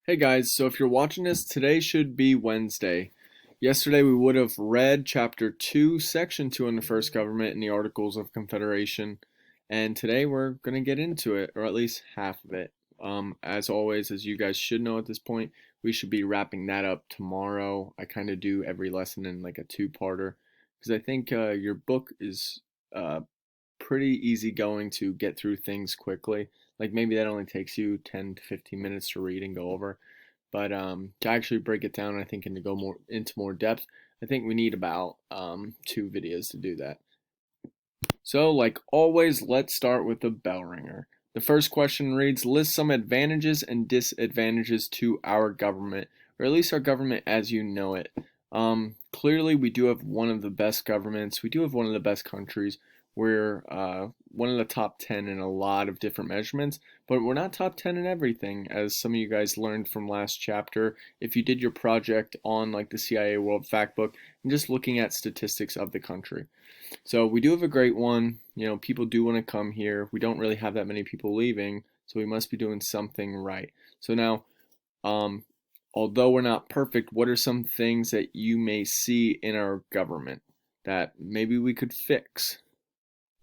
Hey guys, so if you're watching this, today should be Wednesday. Yesterday we would have read Chapter 2, Section 2 on the First Government in the Articles of Confederation, and today we're going to get into it, or at least half of it. As always, as you guys should know at this point, we should be wrapping that up tomorrow. I kind of do every lesson in like a two-parter, because I think your book is pretty easy going to get through things quickly. Like maybe that only takes you 10 to 15 minutes to read and go over. But to actually break it down, I think, and to go more into more depth, I think we need about 2 videos to do that. So, like always, let's start with the bell ringer. The first question reads, list some advantages and disadvantages to our government, or at least our government as you know it. Clearly, we do have one of the best governments. We do have one of the best countries. We're one of the top 10 in a lot of different measurements, but we're not top 10 in everything, as some of you guys learned from last chapter. If you did your project on like the CIA World Factbook and just looking at statistics of the country. So we do have a great one. You know, people do want to come here. We don't really have that many people leaving, so we must be doing something right. So now, um, although we're not perfect, what are some things that you may see in our government that maybe we could fix?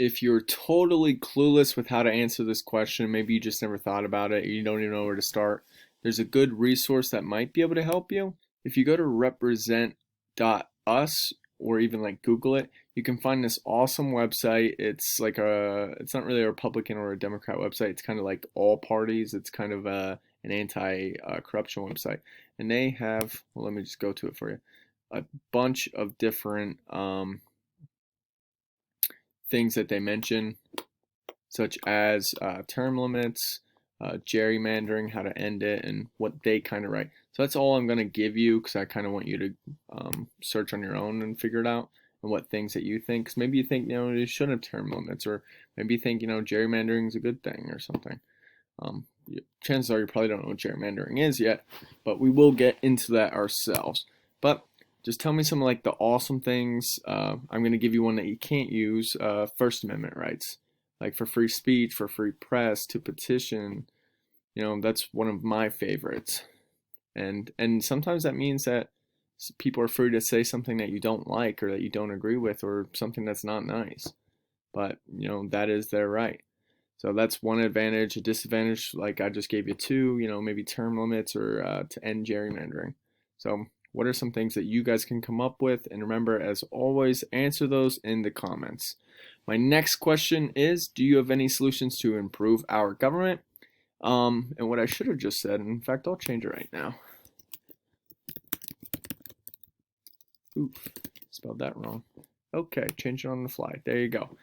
If you're totally clueless with how to answer this question, maybe you just never thought about it, you don't even know where to start, there's a good resource that might be able to help you. If you go to represent.us or even like Google it, you can find this awesome website. It's like it's not really a Republican or a Democrat website. It's kind of like all parties. It's kind of an anti-corruption website. And they have, well, let me just go to it for you, a bunch of different things that they mention, such as term limits, gerrymandering, how to end it, and what they kind of write. So that's all I'm going to give you because I kind of want you to search on your own and figure it out and what things that you think. Because maybe you think, you shouldn't have term limits, or maybe you think, gerrymandering is a good thing or something. Chances are you probably don't know what gerrymandering is yet, but we will get into that ourselves. But just tell me some like the awesome things. I'm going to give you one that you can't use. First Amendment rights, like for free speech, for free press, to petition. That's one of my favorites. And sometimes that means that people are free to say something that you don't like or that you don't agree with or something that's not nice. But that is their right. So that's one advantage. A disadvantage, like I just gave you two, maybe term limits or to end gerrymandering. So what are some things that you guys can come up with? And remember, as always, answer those in the comments. My next question is, do you have any solutions to improve our government? And what I should have just said, in fact, I'll change it right now. Oof, spelled that wrong. Okay, change it on the fly. There you go.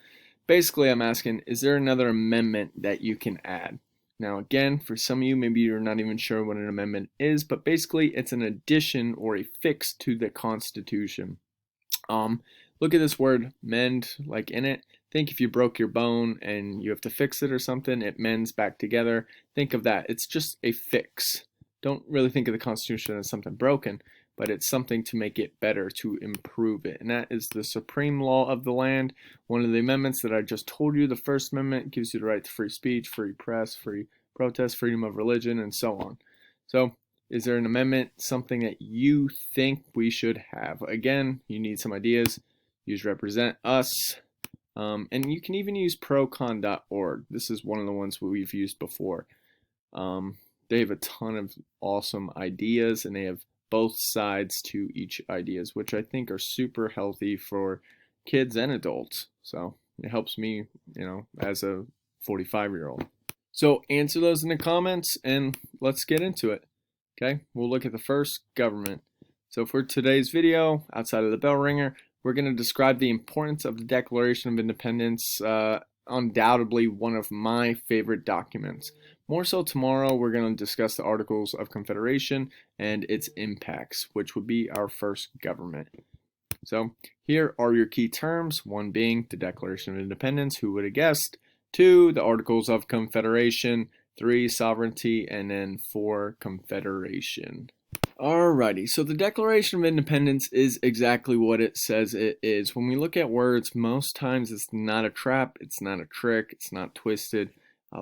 Basically, I'm asking, is there another amendment that you can add? Now, again, for some of you, maybe you're not even sure what an amendment is, but basically it's an addition or a fix to the Constitution. Look at this word mend, like in it. Think if you broke your bone and you have to fix it or something, it mends back together. Think of that. It's just a fix. Don't really think of the Constitution as something broken, but it's something to make it better, to improve it. And that is the supreme law of the land. One of the amendments that I just told you, the First Amendment, gives you the right to free speech, free press, free protest, freedom of religion, and so on. So, is there an amendment, something that you think we should have? Again, you need some ideas. Use Represent Us. And you can even use procon.org. This is one of the ones we've used before. They have a ton of awesome ideas, and they have both sides to each ideas, which I think are super healthy for kids and adults. So it helps me, as a 45-year-old. So answer those in the comments and let's get into it. Okay, we'll look at the first, government. So for today's video, outside of the bell ringer, we're going to describe the importance of the Declaration of Independence, undoubtedly one of my favorite documents. More so tomorrow, we're going to discuss the Articles of Confederation and its impacts, which would be our first government. So here are your key terms, one being the Declaration of Independence, who would have guessed, 2, the Articles of Confederation, 3, sovereignty, and then 4, confederation. Alrighty, so the Declaration of Independence is exactly what it says it is. When we look at words, most times it's not a trap, it's not a trick, it's not twisted.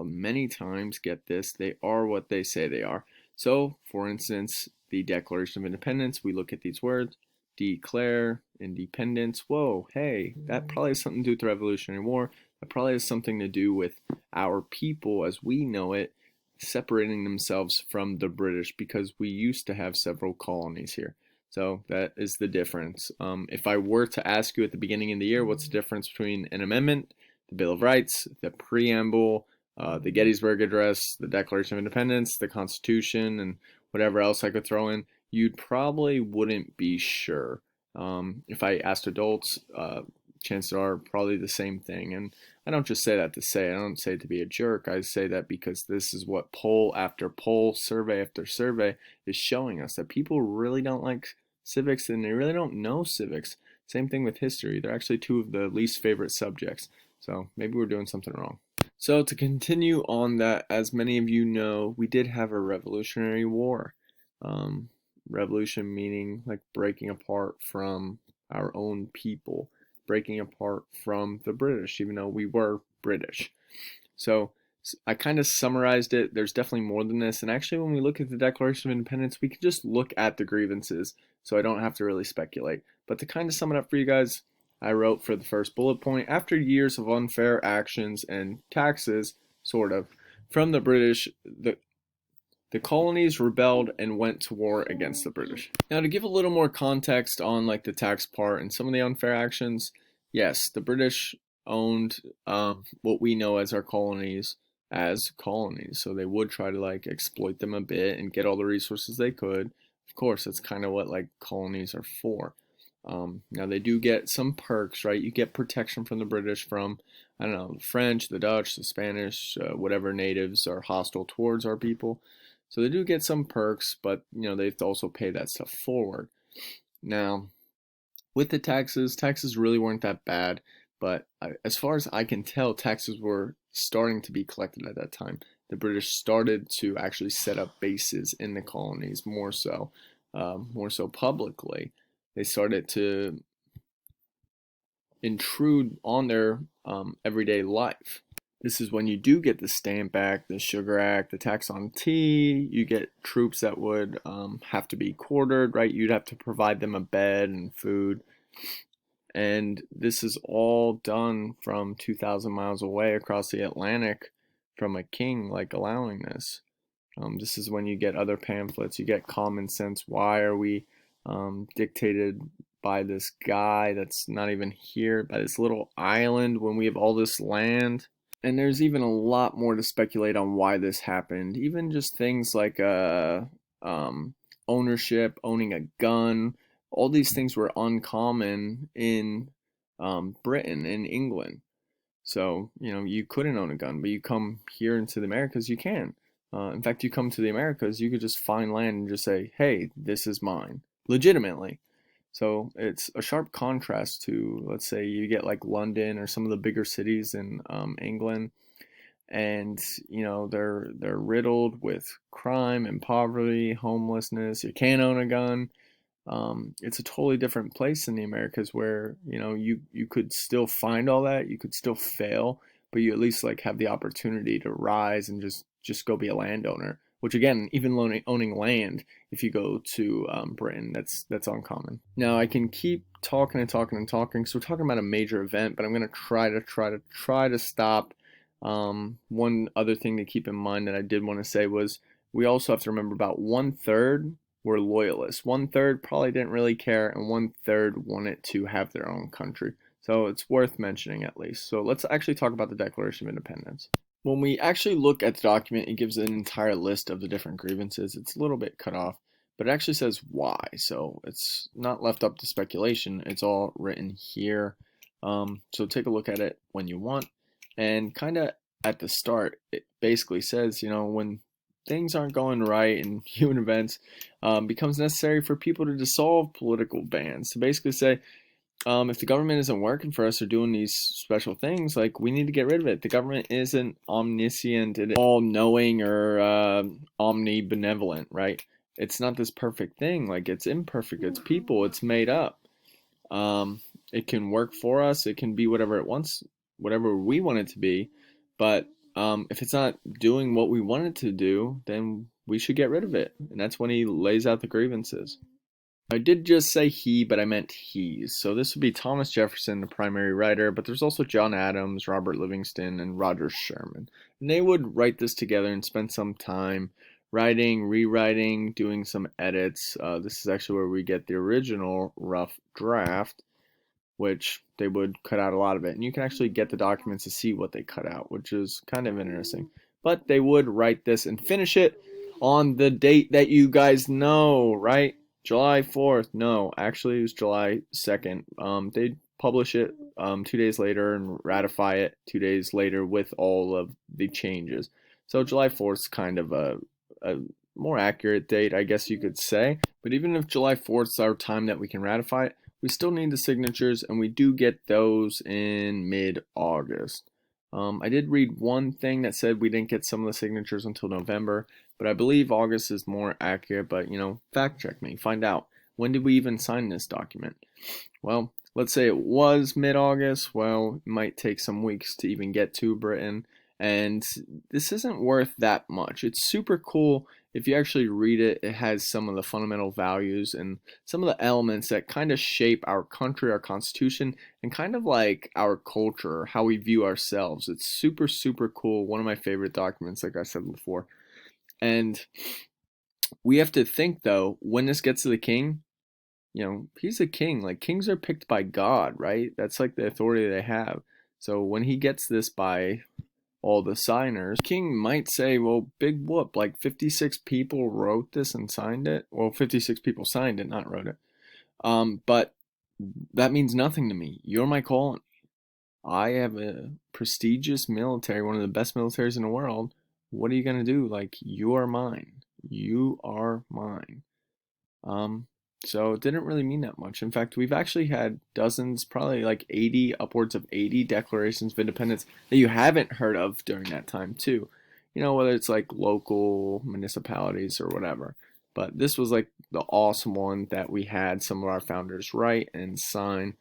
Many times, get this, they are what they say they are. So, for instance, the Declaration of Independence, we look at these words, declare, independence. Whoa, hey, that probably has something to do with the Revolutionary War. That probably has something to do with our people as we know it separating themselves from the British because we used to have several colonies here. So that is the difference. If I were to ask you at the beginning of the year, what's the difference between an amendment, the Bill of Rights, the preamble, the Gettysburg Address, the Declaration of Independence, the Constitution, and whatever else I could throw in, you'd probably wouldn't be sure. If I asked adults, chances are probably the same thing. And I don't just say that to say, I don't say it to be a jerk. I say that because this is what poll after poll, survey after survey is showing us, that people really don't like civics and they really don't know civics. Same thing with history. They're actually two of the least favorite subjects. So maybe we're doing something wrong. So to continue on that, as many of you know, we did have a Revolutionary War. Revolution meaning like breaking apart from our own people, breaking apart from the British, even though we were British. So I kind of summarized it. There's definitely more than this. And actually, when we look at the Declaration of Independence, we can just look at the grievances. So I don't have to really speculate. But to kind of sum it up for you guys, I wrote for the first bullet point, after years of unfair actions and taxes, sort of, from the British, the colonies rebelled and went to war against the British. Now, to give a little more context on like the tax part and some of the unfair actions, yes, the British owned what we know as our colonies as colonies. So they would try to like exploit them a bit and get all the resources they could. Of course, that's kind of what like colonies are for. Now they do get some perks, right? You get protection from the British from, I don't know, the French, the Dutch, the Spanish, whatever natives are hostile towards our people. So they do get some perks, but you know they have to also pay that stuff forward. Now, with the taxes really weren't that bad, but as far as I can tell, taxes were starting to be collected at that time. The British started to actually set up bases in the colonies more so publicly. They started to intrude on their everyday life. This is when you do get the Stamp Act, the Sugar Act, the tax on tea. You get troops that would have to be quartered, right? You'd have to provide them a bed and food. And this is all done from 2,000 miles away across the Atlantic from a king, like allowing this. This is when you get other pamphlets. You get Common Sense. Why are we dictated by this guy that's not even here, by this little island when we have all this land? And there's even a lot more to speculate on why this happened. Even just things like ownership, owning a gun, all these things were uncommon in Britain and England. So, you know, you couldn't own a gun, but you come here into the Americas, you can. In fact, you come to the Americas, you could just find land and just say, hey, this is mine, legitimately. So it's a sharp contrast to, let's say, you get like London or some of the bigger cities in England, and you know they're riddled with crime and poverty, homelessness. You can't own a gun. It's a totally different place in the Americas where you know you could still find all that, you could still fail, but you at least like have the opportunity to rise and just go be a landowner. Which again, even owning land, if you go to Britain, that's uncommon. Now I can keep talking and talking and talking. So we're talking about a major event, but I'm gonna try to stop. One other thing to keep in mind that I did want to say was we also have to remember about 1/3 were loyalists. 1/3 probably didn't really care, and 1/3 wanted to have their own country. So it's worth mentioning at least. So let's actually talk about the Declaration of Independence. When we actually look at the document, it gives an entire list of the different grievances. It's a little bit cut off, but it actually says why. So it's not left up to speculation. It's all written here. So take a look at it when you want. And kind of at the start, it basically says, you know, when things aren't going right in human events, becomes necessary for people to dissolve political bands. To basically say, if the government isn't working for us or doing these special things, like we need to get rid of it. The government isn't omniscient and all-knowing or omnibenevolent, right? It's not this perfect thing. Like it's imperfect. It's people. It's made up. It can work for us. It can be whatever it wants, whatever we want it to be. But if it's not doing what we want it to do, then we should get rid of it. And that's when he lays out the grievances. I did just say he, but I meant he's. So this would be Thomas Jefferson, the primary writer, but there's also John Adams, Robert Livingston, and Roger Sherman. And they would write this together and spend some time writing, rewriting, doing some edits. This is actually where we get the original rough draft, which they would cut out a lot of it. And you can actually get the documents to see what they cut out, which is kind of interesting. But they would write this and finish it on the date that you guys know, right? July 4th. No, actually it was July 2nd. They'd publish it 2 days later and ratify it 2 days later with all of the changes. So July 4th is kind of a more accurate date, I guess you could say. But even if July 4th is our time that we can ratify it, we still need the signatures, and we do get those in mid-August. I did read one thing that said we didn't get some of the signatures until November, but I believe August is more accurate. But, fact check me, find out. When did we even sign this document? Well, let's say it was mid-August. Well, it might take some weeks to even get to Britain, and this isn't worth that much. It's super cool. If you actually read it, it has some of the fundamental values and some of the elements that kind of shape our country, our constitution, and kind of like our culture, how we view ourselves. It's super, super cool. One of my favorite documents, like I said before. And we have to think, though, when this gets to the king, he's a king. Like, kings are picked by God, right? That's like the authority they have. So when he gets this by all the signers, king might say, well, big whoop, like 56 people wrote this and signed it. Well, 56 people signed it, not wrote it. But that means nothing to me. You're my colony. I have a prestigious military, one of the best militaries in the world. What are you going to do? Like, you are mine. You are mine. So it didn't really mean that much. In fact, we've actually had dozens, probably like 80, upwards of 80 declarations of independence that you haven't heard of during that time too. Whether it's like local municipalities or whatever. But this was like the awesome one that we had some of our founders write and sign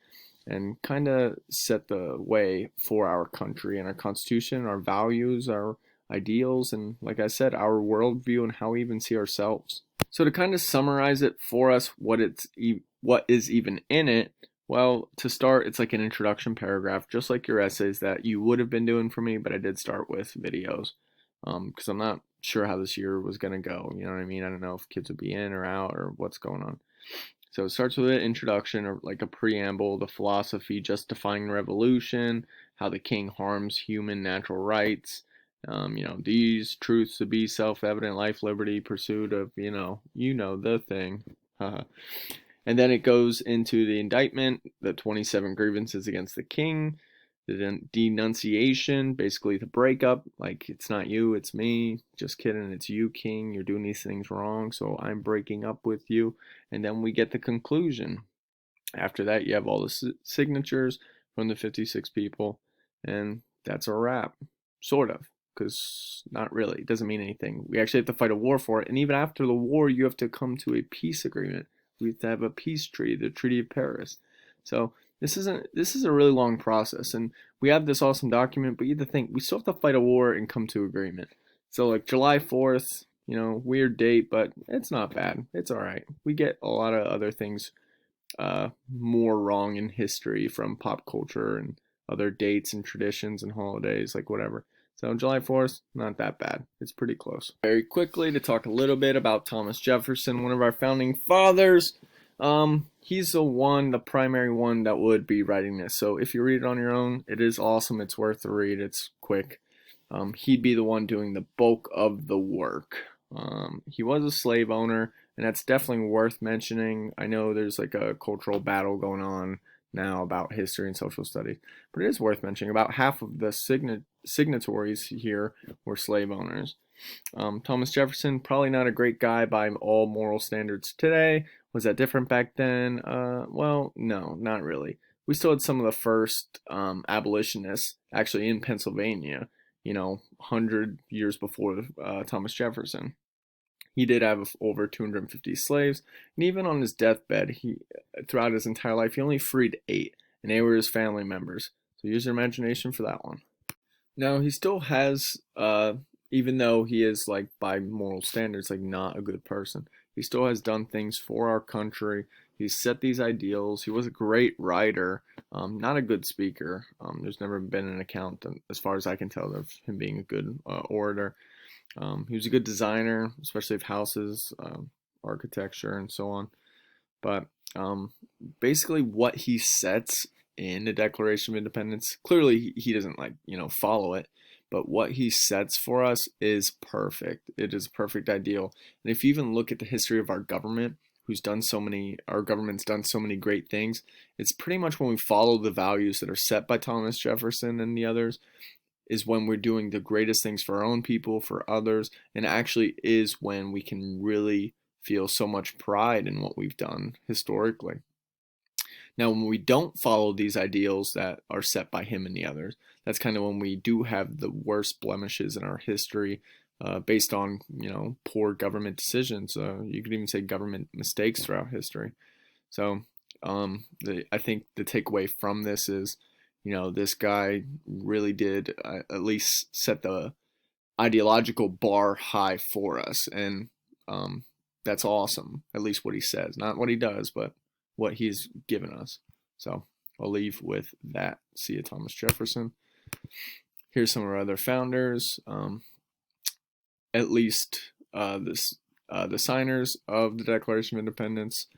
and kind of set the way for our country and our constitution, our values, our ideals, and like I said, our worldview and how we even see ourselves. So to kind of summarize it for us, what is even in it, well, to start, it's like an introduction paragraph, just like your essays that you would have been doing for me, but I did start with videos because I'm not sure how this year was going to go. You know what I mean? I don't know if kids would be in or out or what's going on. So it starts with an introduction or like a preamble, the philosophy justifying the how the king harms human natural rights. These truths to be self-evident, life, liberty, pursuit of, the thing. And then it goes into the indictment, the 27 grievances against the king, the denunciation, basically the breakup, like it's not you, it's me, just kidding, it's you, king, you're doing these things wrong, so I'm breaking up with you. And then we get the conclusion. After that, you have all the signatures from the 56 people, and that's a wrap, sort of. Because not really, it doesn't mean anything. We actually have to fight a war for it, and even after the war, you have to come to a peace agreement. We have to have a peace treaty, the Treaty of Paris. So this is a really long process, and we have this awesome document, but you have to think we still have to fight a war and come to agreement. So like July 4th, weird date, but it's not bad. It's all right. We get a lot of other things more wrong in history from pop culture and other dates and traditions and holidays, like whatever. So July 4th, not that bad. It's pretty close. Very quickly to talk a little bit about Thomas Jefferson, one of our founding fathers. He's the primary one that would be writing this. So if you read it on your own, it is awesome. It's worth the read. It's quick. He'd be the one doing the bulk of the work. He was a slave owner, and that's definitely worth mentioning. I know there's like a cultural battle going on now about history and social studies, but it is worth mentioning. About half of the signatories here were slave owners. Thomas Jefferson, probably not a great guy by all moral standards today. Was that different back then? Well, no, not really. We still had some of the first abolitionists actually in Pennsylvania, 100 years before Thomas Jefferson. He did have over 250 slaves, and even on his deathbed, throughout his entire life, he only freed 8, and they were his family members. So use your imagination for that one. Now, he still has, even though he is like by moral standards like not a good person, he still has done things for our country. He's set these ideals. He was a great writer, not a good speaker. There's never been an account, as far as I can tell, of him being a good orator. He was a good designer, especially of houses, architecture, and so on. But basically, what he sets in the Declaration of Independence, clearly he doesn't like follow it, but what he sets for us is perfect. It is a perfect ideal. And if you even look at the history of our government, our government's done so many great things. It's pretty much when we follow the values that are set by Thomas Jefferson and the others, is when we're doing the greatest things for our own people, for others, and actually is when we can really feel so much pride in what we've done historically. Now, when we don't follow these ideals that are set by him and the others, that's kind of when we do have the worst blemishes in our history, based on poor government decisions. You could even say government mistakes throughout history. So I think the takeaway from this is, this guy really did at least set the ideological bar high for us, and that's awesome. At least what he says, not what he does, but what he's given us. So I'll leave with that. See you, Thomas Jefferson. Here's some of our other founders. At least the signers of the Declaration of Independence.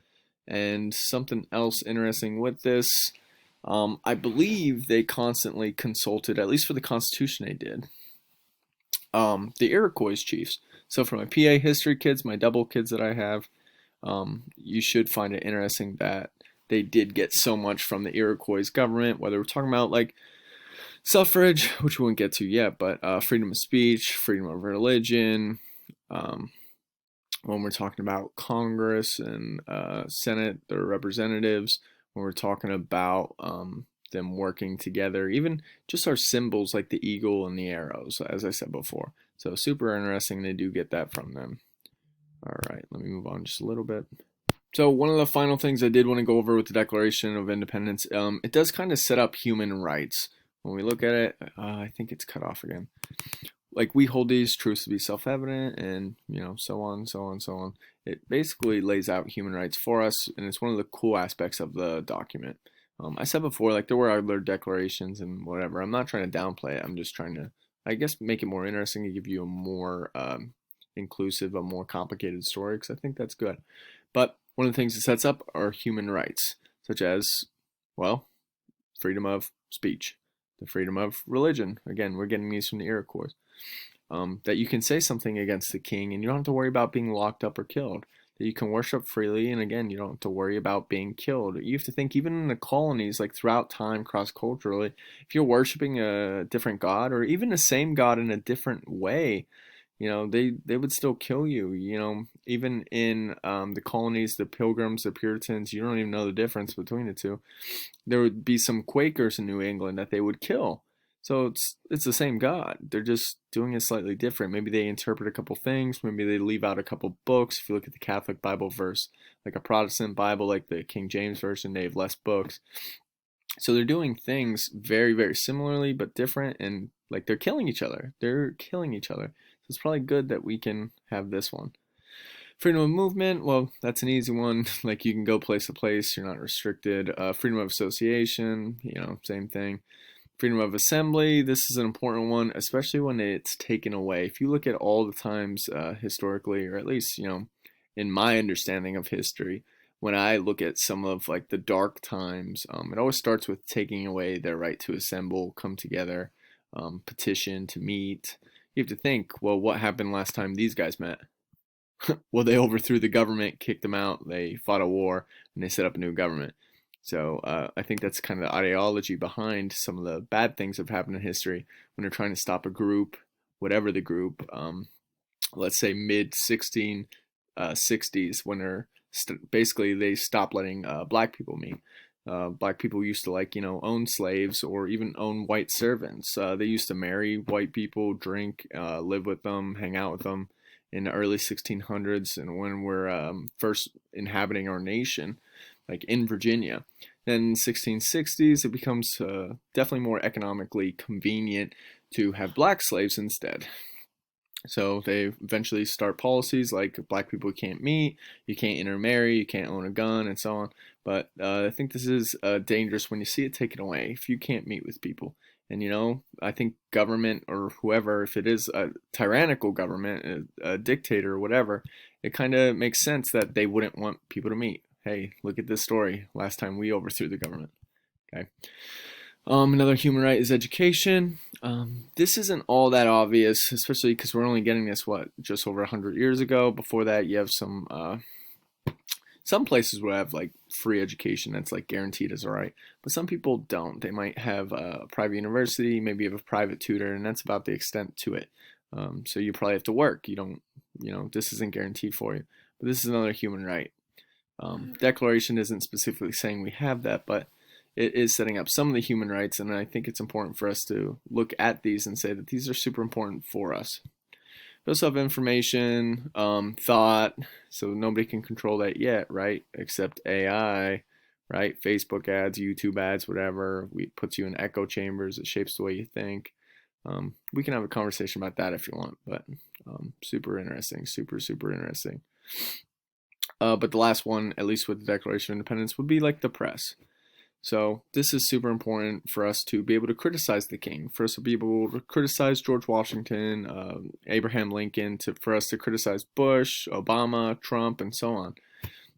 And something else interesting with this, I believe they constantly consulted, at least for the Constitution they did, the Iroquois chiefs. So for my PA history kids, my double kids that I have, you should find it interesting that they did get so much from the Iroquois government, whether we're talking about like suffrage, which we won't get to yet, but freedom of speech, freedom of religion, when we're talking about Congress and Senate, their representatives, when we're talking about them working together, even just our symbols like the eagle and the arrows, as I said before. So super interesting. They do get that from them. All right, let me move on just a little bit. So one of the final things I did want to go over with the Declaration of Independence, it does kind of set up human rights. When we look at it, I think it's cut off again. Like, we hold these truths to be self-evident, and so on, so on, so on. It basically lays out human rights for us, and it's one of the cool aspects of the document. I said before, like, there were other declarations and whatever. I'm not trying to downplay it. I'm just trying to, I guess, make it more interesting and give you a more inclusive, a more complicated story, because I think that's good. But one of the things it sets up are human rights, such as, well, freedom of speech, the freedom of religion. Again, we're getting these from the Iroquois. That you can say something against the king and you don't have to worry about being locked up or killed. That you can worship freely, and again, you don't have to worry about being killed. You have to think, even in the colonies, like throughout time, cross-culturally, if you're worshiping a different god, or even the same god in a different way, they would still kill you. Even in the colonies, the Pilgrims, the Puritans, you don't even know the difference between the two. There would be some Quakers in New England that they would kill. So it's the same God. They're just doing it slightly different. Maybe they interpret a couple things. Maybe they leave out a couple books. If you look at the Catholic Bible verse, like a Protestant Bible, like the King James Version, they have less books. So they're doing things very, very similarly, but different, and like they're killing each other. They're killing each other. So it's probably good that we can have this one. Freedom of movement, well, that's an easy one. Like, you can go place to place. You're not restricted. Freedom of association, same thing. Freedom of assembly, this is an important one, especially when it's taken away. If you look at all the times historically, or at least, in my understanding of history, when I look at some of like the dark times, it always starts with taking away their right to assemble, come together, petition, to meet. You have to think, well, what happened last time these guys met? Well, they overthrew the government, kicked them out, they fought a war, and they set up a new government. So I think that's kind of the ideology behind some of the bad things that have happened in history when they're trying to stop a group, whatever the group, let's say mid-1660s, when they're basically they stopped letting black people meet. Black people used to own slaves or even own white servants. They used to marry white people, drink, live with them, hang out with them in the early 1600s, and when we're first inhabiting our nation, like in Virginia. Then in the 1660s, it becomes definitely more economically convenient to have black slaves instead. So they eventually start policies like black people can't meet, you can't intermarry, you can't own a gun, and so on. But I think this is dangerous when you see it taken away if you can't meet with people. And I think government or whoever, if it is a tyrannical government, a dictator or whatever, it kind of makes sense that they wouldn't want people to meet. Hey, look at this story. Last time we overthrew the government. Okay. Another human right is education. This isn't all that obvious, especially because we're only getting this, just over 100 years ago. Before that, you have some places will have like free education that's like guaranteed as a right, but some people don't. They might have a private university, maybe you have a private tutor, and that's about the extent to it. So you probably have to work. You don't, this isn't guaranteed for you. But this is another human right. Declaration isn't specifically saying we have that, but it is setting up some of the human rights, and I think it's important for us to look at these and say that these are super important for us. We also have information, thought, so nobody can control that yet, right? Except AI, right? Facebook ads, YouTube ads, whatever. It puts you in echo chambers. It shapes the way you think. We can have a conversation about that if you want, but super interesting, super interesting. But the last one, at least with the Declaration of Independence, would be like the press. So this is super important for us to be able to criticize the king, for us to be able to criticize George Washington, Abraham Lincoln, for us to criticize Bush, Obama, Trump, and so on.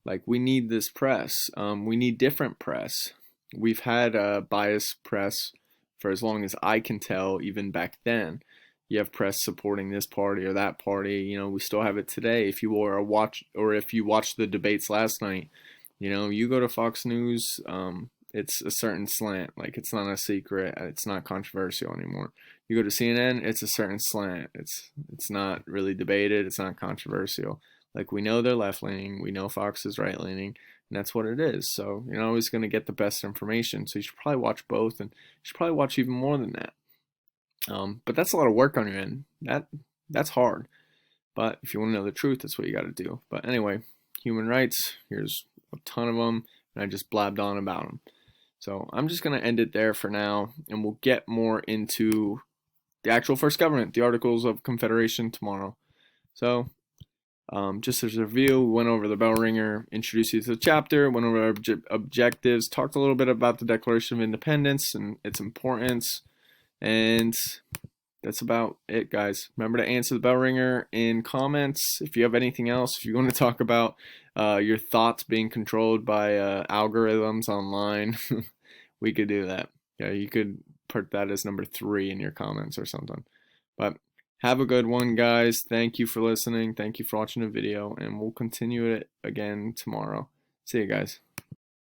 Like, we need this press. We need different press. We've had biased press for as long as I can tell, even back then. You have press supporting this party or that party. We still have it today. If you watched the debates last night, you go to Fox News. It's a certain slant. Like, it's not a secret. It's not controversial anymore. You go to CNN, it's a certain slant. It's not really debated. It's not controversial. Like, we know they're left-leaning. We know Fox is right-leaning. And that's what it is. So you're not always going to get the best information. So you should probably watch both. And you should probably watch even more than that. But that's a lot of work on your end. That's hard. But if you want to know the truth, that's what you got to do. But anyway, human rights. Here's a ton of them. And I just blabbed on about them. So I'm just going to end it there for now, and we'll get more into the actual first government, the Articles of Confederation, tomorrow. So just as a review, we went over the bell ringer, introduced you to the chapter, went over our objectives, talked a little bit about the Declaration of Independence and its importance, and that's about it, guys. Remember to answer the bell ringer in comments. If you have anything else, if you want to talk about your thoughts being controlled by algorithms online, we could do that. Yeah, you could put that as number 3 in your comments or something. But have a good one, guys. Thank you for listening. Thank you for watching the video, and we'll continue it again tomorrow. See you guys.